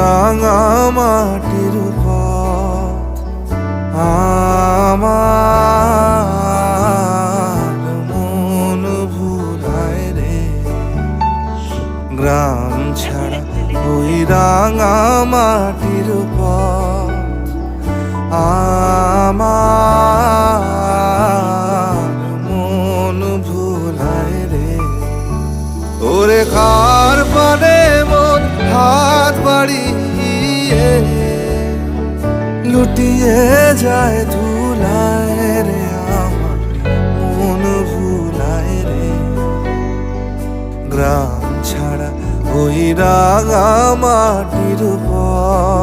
রাঙা মাটির পথ আমার মন ভুলায় রে। গ্রাম ছাড়া ওই রাঙা মাটির পথ আমার মন ভুলায় রে। ওরে কার পানে মন হাত বাড়িয়ে লুটিয়ে যায় ধুলায় রে। আমার মন ভুলায় রে। গ্রাম ছাড়া ওই রাঙা মাটির পথ